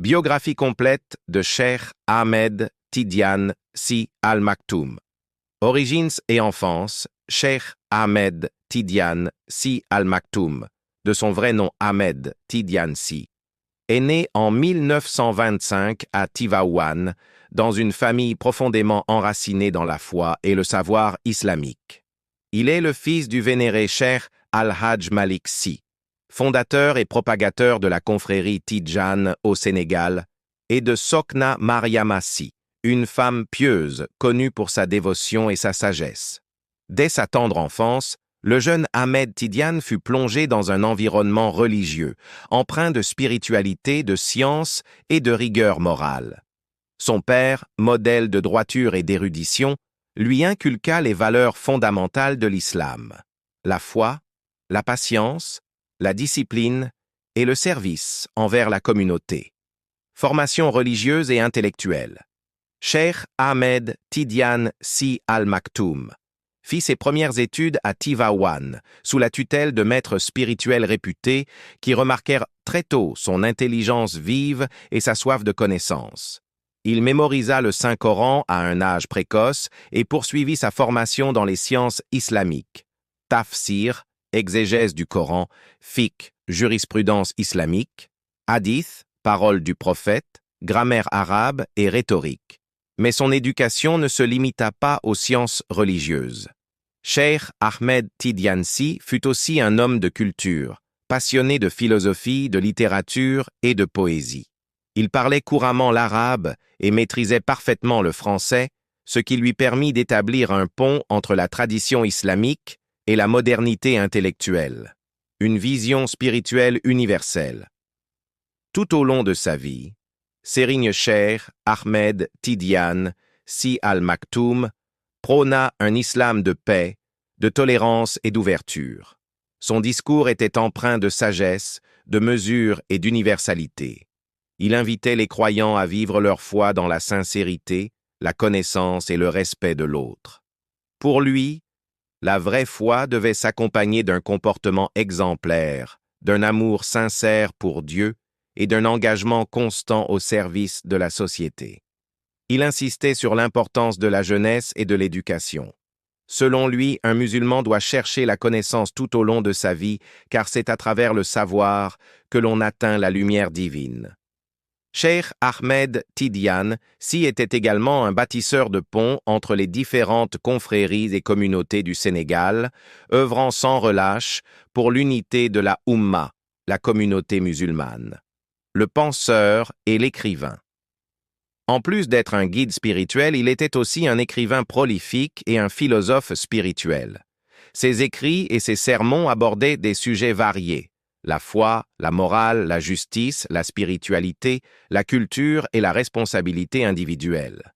Biographie complète de Cheikh Ahmed Tidiane Sy Al Maktoum. Origines et enfance, Cheikh Ahmed Tidiane Sy Al Maktoum, de son vrai nom Ahmed Tidiane Sy, est né en 1925 à Tivaouane, dans une famille profondément enracinée dans la foi et le savoir islamique. Il est le fils du vénéré Cheikh Al-Hajj Malik Sy, fondateur et propagateur de la confrérie Tidjane au Sénégal, et de Sokna Mariama Sy, une femme pieuse connue pour sa dévotion et sa sagesse. Dès sa tendre enfance, le jeune Ahmed Tidiane fut plongé dans un environnement religieux, empreint de spiritualité, de science et de rigueur morale. Son père, modèle de droiture et d'érudition, lui inculqua les valeurs fondamentales de l'islam: la foi, la patience, la discipline et le service envers la communauté. Formation religieuse et intellectuelle. Cheikh Ahmed Tidiane Sy Al Maktoum fit ses premières études à Tivaouane, sous la tutelle de maîtres spirituels réputés qui remarquèrent très tôt son intelligence vive et sa soif de connaissance. Il mémorisa le Saint-Coran à un âge précoce et poursuivit sa formation dans les sciences islamiques: tafsir, exégèse du Coran, fiqh, jurisprudence islamique, hadith, parole du prophète, grammaire arabe et rhétorique. Mais son éducation ne se limita pas aux sciences religieuses. Cheikh Ahmed Tidiane Sy fut aussi un homme de culture, passionné de philosophie, de littérature et de poésie. Il parlait couramment l'arabe et maîtrisait parfaitement le français, ce qui lui permit d'établir un pont entre la tradition islamique et la modernité intellectuelle, une vision spirituelle universelle. Tout au long de sa vie, Serigne Cheikh Ahmed Tidiane Sy Al Maktoum prôna un islam de paix, de tolérance et d'ouverture. Son discours était empreint de sagesse, de mesure et d'universalité. Il invitait les croyants à vivre leur foi dans la sincérité, la connaissance et le respect de l'autre. Pour lui, la vraie foi devait s'accompagner d'un comportement exemplaire, d'un amour sincère pour Dieu et d'un engagement constant au service de la société. Il insistait sur l'importance de la jeunesse et de l'éducation. Selon lui, un musulman doit chercher la connaissance tout au long de sa vie, car c'est à travers le savoir que l'on atteint la lumière divine. Cheikh Ahmed Tidiane Sy était également un bâtisseur de ponts entre les différentes confréries et communautés du Sénégal, œuvrant sans relâche pour l'unité de la Oumma, la communauté musulmane. Le penseur et l'écrivain. En plus d'être un guide spirituel, il était aussi un écrivain prolifique et un philosophe spirituel. Ses écrits et ses sermons abordaient des sujets variés: la foi, la morale, la justice, la spiritualité, la culture et la responsabilité individuelle.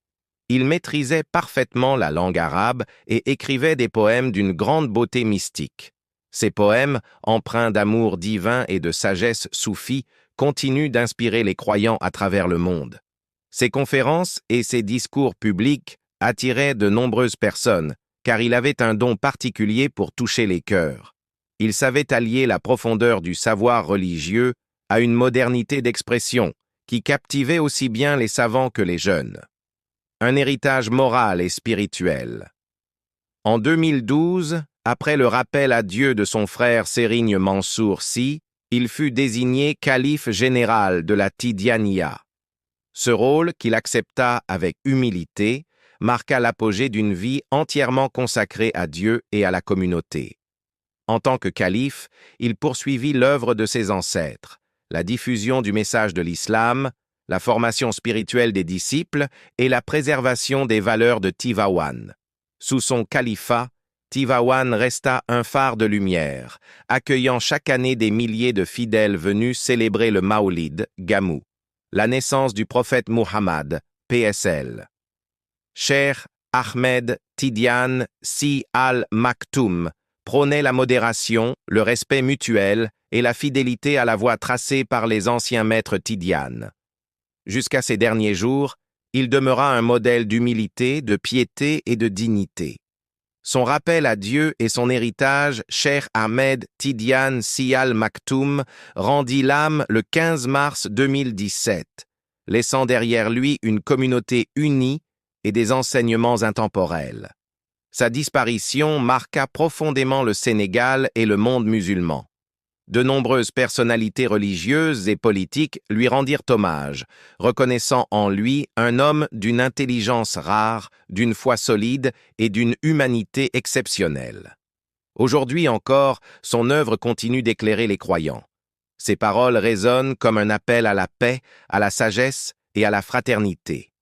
Il maîtrisait parfaitement la langue arabe et écrivait des poèmes d'une grande beauté mystique. Ces poèmes, empreints d'amour divin et de sagesse soufie, continuent d'inspirer les croyants à travers le monde. Ses conférences et ses discours publics attiraient de nombreuses personnes, car il avait un don particulier pour toucher les cœurs. Il savait allier la profondeur du savoir religieux à une modernité d'expression qui captivait aussi bien les savants que les jeunes. Un héritage moral et spirituel. En 2012, après le rappel à Dieu de son frère Serigne Mansour Sy, il fut désigné calife général de la Tidjaniya. Ce rôle, qu'il accepta avec humilité, marqua l'apogée d'une vie entièrement consacrée à Dieu et à la communauté. En tant que calife, il poursuivit l'œuvre de ses ancêtres, la diffusion du message de l'islam, la formation spirituelle des disciples et la préservation des valeurs de Tivaouane. Sous son califat, Tivaouane resta un phare de lumière, accueillant chaque année des milliers de fidèles venus célébrer le Maoulid, Gamou, la naissance du prophète Muhammad, PSL. Cheikh Ahmed Tidiane Sy Al Maktoum prônait la modération, le respect mutuel et la fidélité à la voie tracée par les anciens maîtres Tidiane. Jusqu'à ses derniers jours, il demeura un modèle d'humilité, de piété et de dignité. Son rappel à Dieu et son héritage, Cheikh Ahmed Tidiane Sy Al Maktoum rendit l'âme le 15 mars 2017, laissant derrière lui une communauté unie et des enseignements intemporels. Sa disparition marqua profondément le Sénégal et le monde musulman. De nombreuses personnalités religieuses et politiques lui rendirent hommage, reconnaissant en lui un homme d'une intelligence rare, d'une foi solide et d'une humanité exceptionnelle. Aujourd'hui encore, son œuvre continue d'éclairer les croyants. Ses paroles résonnent comme un appel à la paix, à la sagesse et à la fraternité.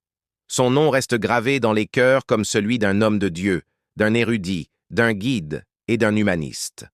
Son nom reste gravé dans les cœurs comme celui d'un homme de Dieu, d'un érudit, d'un guide et d'un humaniste.